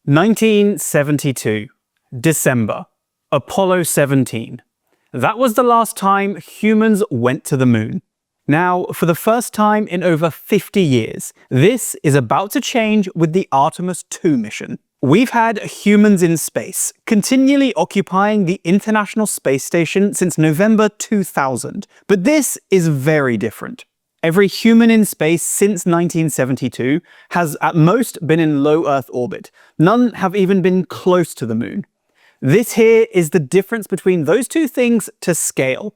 1972, December, Apollo 17. That was the last time humans went to the moon. Now, for the first time in over 50 years, this is about to change with the Artemis II mission. We've had humans in space, continually occupying the International Space Station since November 2000, but this is very different. Every human in space since 1972 has at most been in low Earth orbit. None have even been close to the moon. This here is the difference between those two things to scale.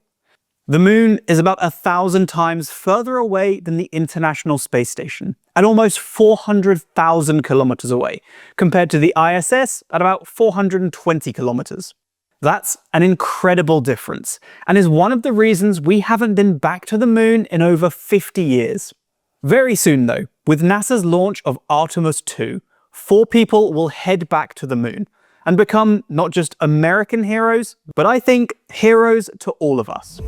The moon is about 1,000 times further away than the International Space Station, at almost 400,000 kilometers away, compared to the ISS at about 420 kilometers. That's an incredible difference, and is one of the reasons we haven't been back to the moon in over 50 years. Very soon though, with NASA's launch of Artemis II, 4 people will head back to the moon, and become not just American heroes, but I think heroes to all of us.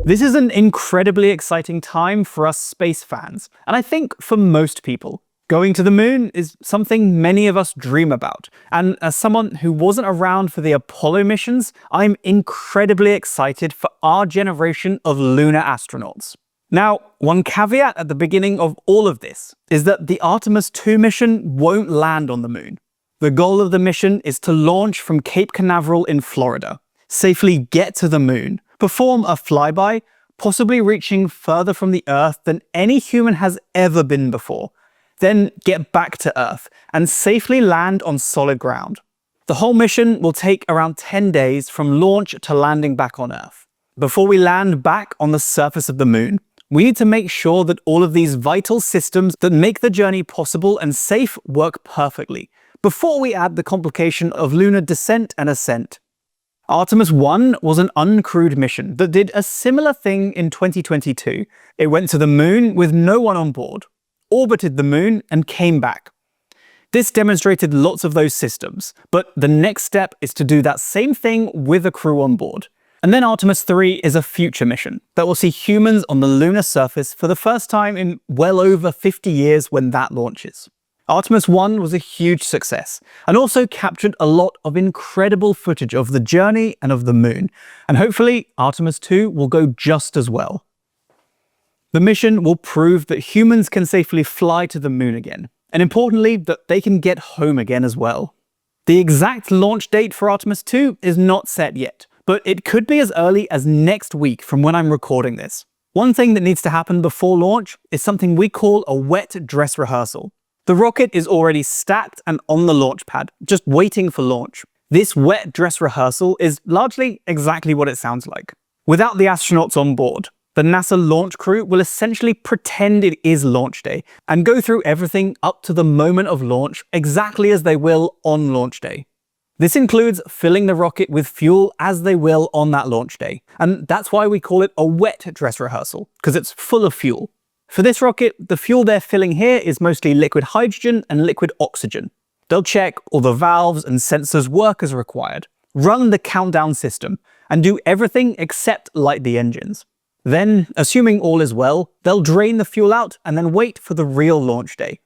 This is an incredibly exciting time for us space fans, and I think for most people. Going to the moon is something many of us dream about, and as someone who wasn't around for the Apollo missions, I'm incredibly excited for our generation of lunar astronauts. Now, one caveat at the beginning of all of this is that the Artemis II mission won't land on the moon. The goal of the mission is to launch from Cape Canaveral in Florida, safely get to the moon, perform a flyby, possibly reaching further from the Earth than any human has ever been before, then get back to Earth and safely land on solid ground. The whole mission will take around 10 days from launch to landing back on Earth. Before we land back on the surface of the moon, we need to make sure that all of these vital systems that make the journey possible and safe work perfectly, before we add the complication of lunar descent and ascent. Artemis I was an uncrewed mission that did a similar thing in 2022. It went to the moon with no one on board, orbited the moon, and came back. This demonstrated lots of those systems, but the next step is to do that same thing with a crew on board. And then Artemis III is a future mission that will see humans on the lunar surface for the first time in well over 50 years when that launches. Artemis I was a huge success, and also captured a lot of incredible footage of the journey and of the moon, and hopefully Artemis II will go just as well. The mission will prove that humans can safely fly to the moon again, and importantly, that they can get home again as well. The exact launch date for Artemis II is not set yet, but it could be as early as next week from when I'm recording this. One thing that needs to happen before launch is something we call a wet dress rehearsal. The rocket is already stacked and on the launch pad, just waiting for launch. This wet dress rehearsal is largely exactly what it sounds like. Without the astronauts on board, the NASA launch crew will essentially pretend it is launch day and go through everything up to the moment of launch exactly as they will on launch day. This includes filling the rocket with fuel as they will on that launch day, and that's why we call it a wet dress rehearsal, because it's full of fuel. For this rocket, the fuel they're filling here is mostly liquid hydrogen and liquid oxygen. They'll check all the valves and sensors work as required, run the countdown system, and do everything except light the engines. Then, assuming all is well, they'll drain the fuel out and then wait for the real launch day.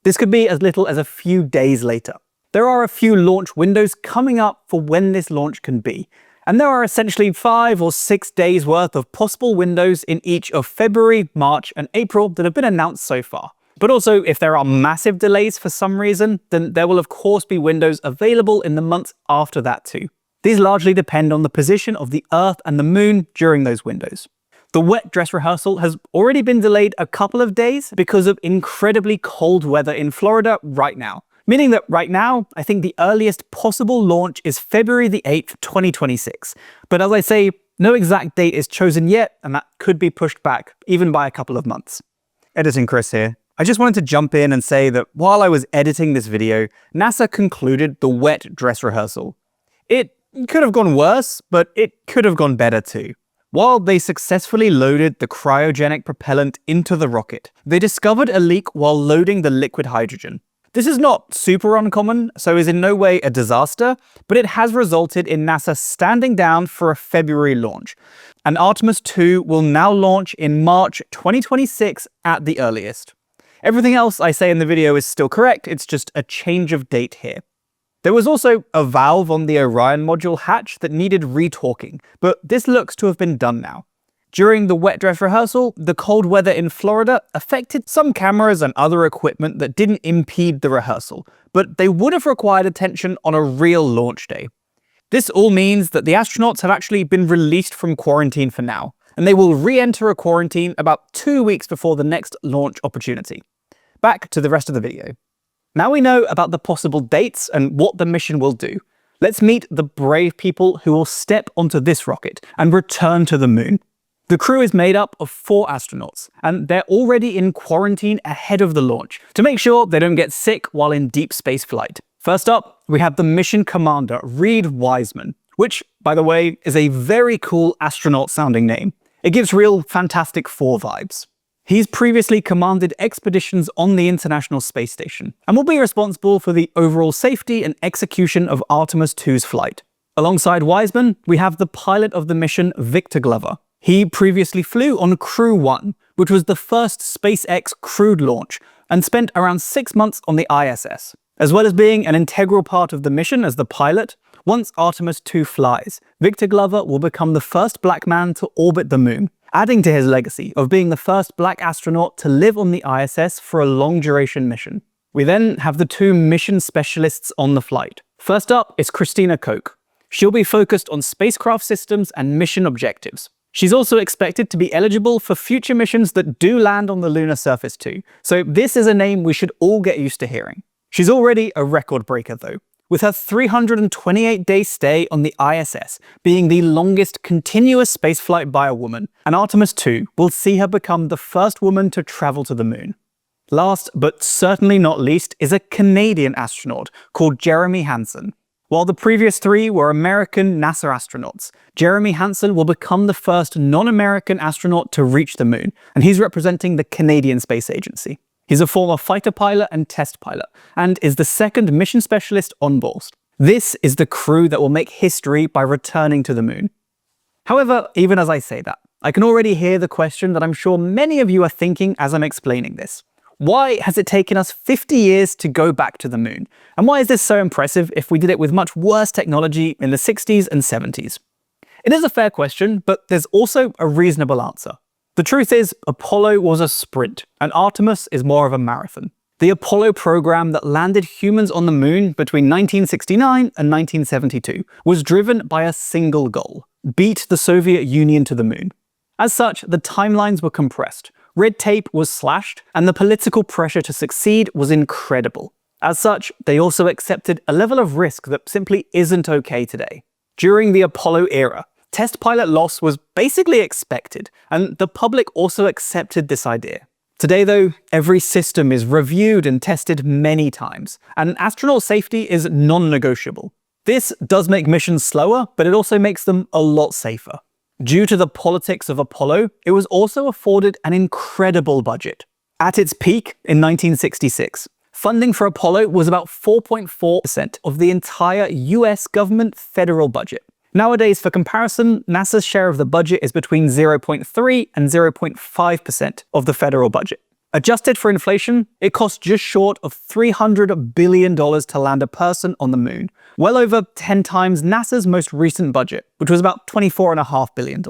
This could be as little as a few days later. There are a few launch windows coming up for when this launch can be, and there are essentially 5 or 6 days worth of possible windows in each of February, March, and April that have been announced so far. But also, if there are massive delays for some reason, then there will of course be windows available in the months after that too. These largely depend on the position of the Earth and the Moon during those windows. The wet dress rehearsal has already been delayed a couple of days because of incredibly cold weather in Florida right now. Meaning that right now, I think the earliest possible launch is February the 8th, 2026. But as I say, no exact date is chosen yet, and that could be pushed back, even by a couple of months. Editing Chris here. I just wanted to jump in and say that while I was editing this video, NASA concluded the wet dress rehearsal. It could have gone worse, but it could have gone better too. While they successfully loaded the cryogenic propellant into the rocket, they discovered a leak while loading the liquid hydrogen. This is not super uncommon, so is in no way a disaster, but it has resulted in NASA standing down for a February launch. And Artemis II will now launch in March 2026 at the earliest. Everything else I say in the video is still correct, it's just a change of date here. There was also a valve on the Orion module hatch that needed retorquing, but this looks to have been done now. During the wet dress rehearsal, the cold weather in Florida affected some cameras and other equipment that didn't impede the rehearsal, but they would have required attention on a real launch day. This all means that the astronauts have actually been released from quarantine for now, and they will re-enter a quarantine about 2 weeks before the next launch opportunity. Back to the rest of the video. Now we know about the possible dates and what the mission will do. Let's meet the brave people who will step onto this rocket and return to the moon. The crew is made up of 4 astronauts, and they're already in quarantine ahead of the launch to make sure they don't get sick while in deep space flight. First up, we have the mission commander, Reed Wiseman, which, by the way, is a very cool astronaut-sounding name. It gives real Fantastic Four vibes. He's previously commanded expeditions on the International Space Station, and will be responsible for the overall safety and execution of Artemis II's flight. Alongside Wiseman, we have the pilot of the mission, Victor Glover. He previously flew on Crew 1, which was the first SpaceX crewed launch, and spent around 6 months on the ISS. As well as being an integral part of the mission as the pilot, once Artemis II flies, Victor Glover will become the first black man to orbit the moon, adding to his legacy of being the first black astronaut to live on the ISS for a long-duration mission. We then have the 2 mission specialists on the flight. First up is Christina Koch. She'll be focused on spacecraft systems and mission objectives. She's also expected to be eligible for future missions that do land on the lunar surface too, so this is a name we should all get used to hearing. She's already a record breaker though, with her 328-day stay on the ISS being the longest continuous spaceflight by a woman, and Artemis II will see her become the first woman to travel to the moon. Last, but certainly not least, is a Canadian astronaut called Jeremy Hansen. While the previous 3 were American NASA astronauts, Jeremy Hansen will become the first non-American astronaut to reach the moon, and he's representing the Canadian Space Agency. He's a former fighter pilot and test pilot, and is the 2nd mission specialist on board. This is the crew that will make history by returning to the moon. However, even as I say that, I can already hear the question that I'm sure many of you are thinking as I'm explaining this. Why has it taken us 50 years to go back to the moon? And why is this so impressive if we did it with much worse technology in the 60s and 70s? It is a fair question, but there's also a reasonable answer. The truth is, Apollo was a sprint, and Artemis is more of a marathon. The Apollo program that landed humans on the moon between 1969 and 1972 was driven by a single goal: beat the Soviet Union to the moon. As such, the timelines were compressed, red tape was slashed, and the political pressure to succeed was incredible. As such, they also accepted a level of risk that simply isn't okay today. During the Apollo era, test pilot loss was basically expected, and the public also accepted this idea. Today though, every system is reviewed and tested many times, and astronaut safety is non-negotiable. This does make missions slower, but it also makes them a lot safer. Due to the politics of Apollo, it was also afforded an incredible budget. At its peak in 1966, funding for Apollo was about 4.4% of the entire US government federal budget. Nowadays, for comparison, NASA's share of the budget is between 0.3 and 0.5% of the federal budget. Adjusted for inflation, it costs just short of $300 billion to land a person on the moon, well over 10 times NASA's most recent budget, which was about $24.5 billion.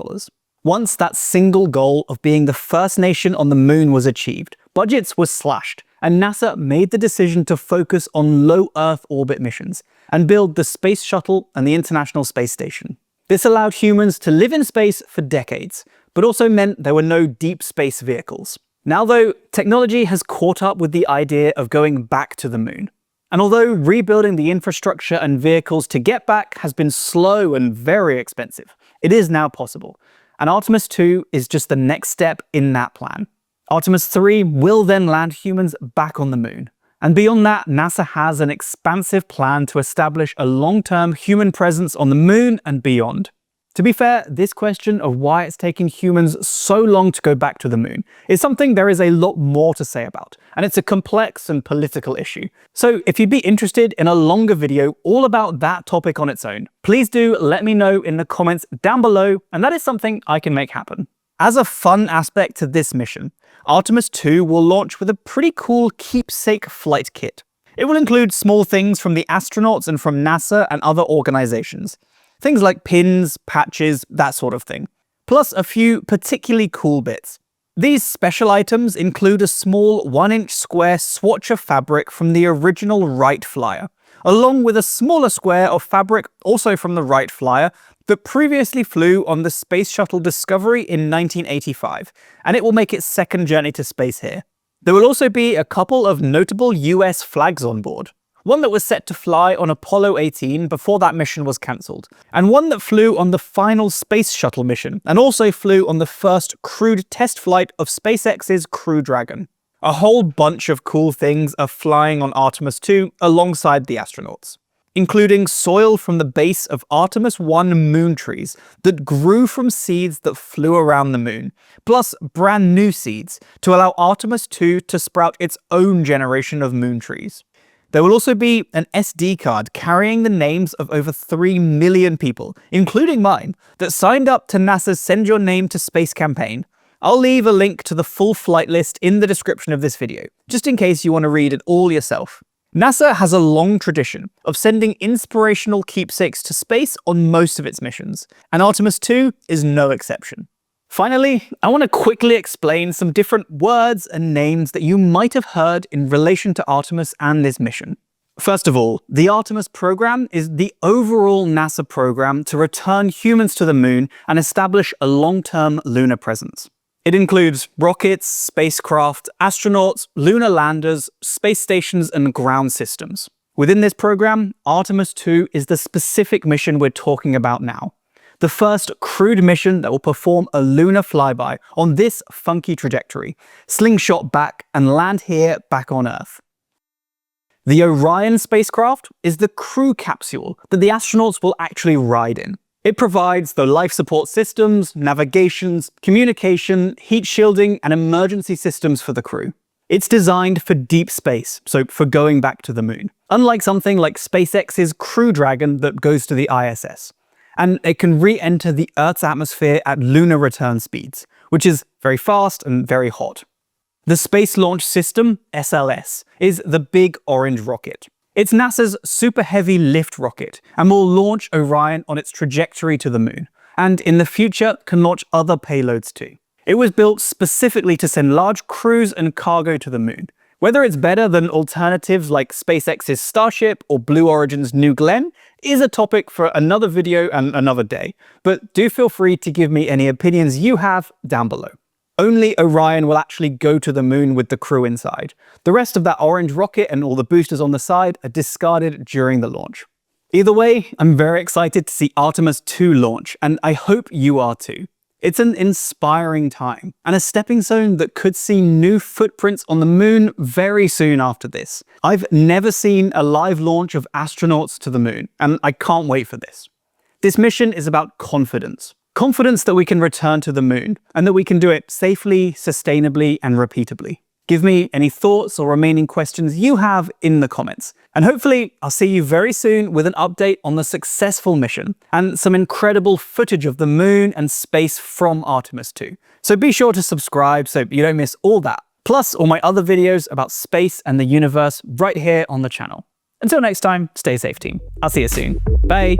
Once that single goal of being the first nation on the moon was achieved, budgets were slashed, and NASA made the decision to focus on low Earth orbit missions and build the Space Shuttle and the International Space Station. This allowed humans to live in space for decades, but also meant there were no deep space vehicles. Now though, technology has caught up with the idea of going back to the moon. And although rebuilding the infrastructure and vehicles to get back has been slow and very expensive, it is now possible. And Artemis II is just the next step in that plan. Artemis III will then land humans back on the moon. And beyond that, NASA has an expansive plan to establish a long-term human presence on the moon and beyond. To be fair, this question of why it's taken humans so long to go back to the moon is something there is a lot more to say about, and it's a complex and political issue. So if you'd be interested in a longer video all about that topic on its own, please do let me know in the comments down below, and that is something I can make happen. As a fun aspect to this mission, Artemis II will launch with a pretty cool Keepsake flight kit. It will include small things from the astronauts and from NASA and other organizations. Things like pins, patches, that sort of thing. Plus a few particularly cool bits. These special items include a small 1-inch square swatch of fabric from the original Wright Flyer, along with a smaller square of fabric also from the Wright Flyer that previously flew on the Space Shuttle Discovery in 1985, and it will make its second journey to space here. There will also be a couple of notable US flags on board. One that was set to fly on Apollo 18 before that mission was cancelled, and one that flew on the final Space Shuttle mission, and also flew on the first crewed test flight of SpaceX's Crew Dragon. A whole bunch of cool things are flying on Artemis II alongside the astronauts, including soil from the base of Artemis I moon trees that grew from seeds that flew around the moon, plus brand new seeds to allow Artemis II to sprout its own generation of moon trees. There will also be an SD card carrying the names of over 3 million people, including mine, that signed up to NASA's Send Your Name to Space campaign. I'll leave a link to the full flight list in the description of this video, just in case you want to read it all yourself. NASA has a long tradition of sending inspirational keepsakes to space on most of its missions, and Artemis II is no exception. Finally, I want to quickly explain some different words and names that you might have heard in relation to Artemis and this mission. First of all, the Artemis program is the overall NASA program to return humans to the moon and establish a long-term lunar presence. It includes rockets, spacecraft, astronauts, lunar landers, space stations, and ground systems. Within this program, Artemis II is the specific mission we're talking about now. The first crewed mission that will perform a lunar flyby on this funky trajectory, slingshot back and land here back on Earth. The Orion spacecraft is the crew capsule that the astronauts will actually ride in. It provides the life support systems, navigations, communication, heat shielding, and emergency systems for the crew. It's designed for deep space, so for going back to the moon, unlike something like SpaceX's Crew Dragon that goes to the ISS. And it can re-enter the Earth's atmosphere at lunar return speeds, which is very fast and very hot. The Space Launch System, SLS, is the big orange rocket. It's NASA's Super Heavy Lift rocket and will launch Orion on its trajectory to the moon, and in the future can launch other payloads too. It was built specifically to send large crews and cargo to the moon. Whether it's better than alternatives like SpaceX's Starship or Blue Origin's New Glenn is a topic for another video and another day, but do feel free to give me any opinions you have down below. Only Orion will actually go to the moon with the crew inside. The rest of that orange rocket and all the boosters on the side are discarded during the launch. Either way, I'm very excited to see Artemis II launch, and I hope you are too. It's an inspiring time, and a stepping stone that could see new footprints on the moon very soon after this. I've never seen a live launch of astronauts to the moon, and I can't wait for this. This mission is about confidence. Confidence that we can return to the moon, and that we can do it safely, sustainably, and repeatably. Give me any thoughts or remaining questions you have in the comments. And hopefully I'll see you very soon with an update on the successful mission and some incredible footage of the moon and space from Artemis II. So be sure to subscribe so you don't miss all that. Plus all my other videos about space and the universe right here on the channel. Until next time, stay safe team. I'll see you soon. Bye.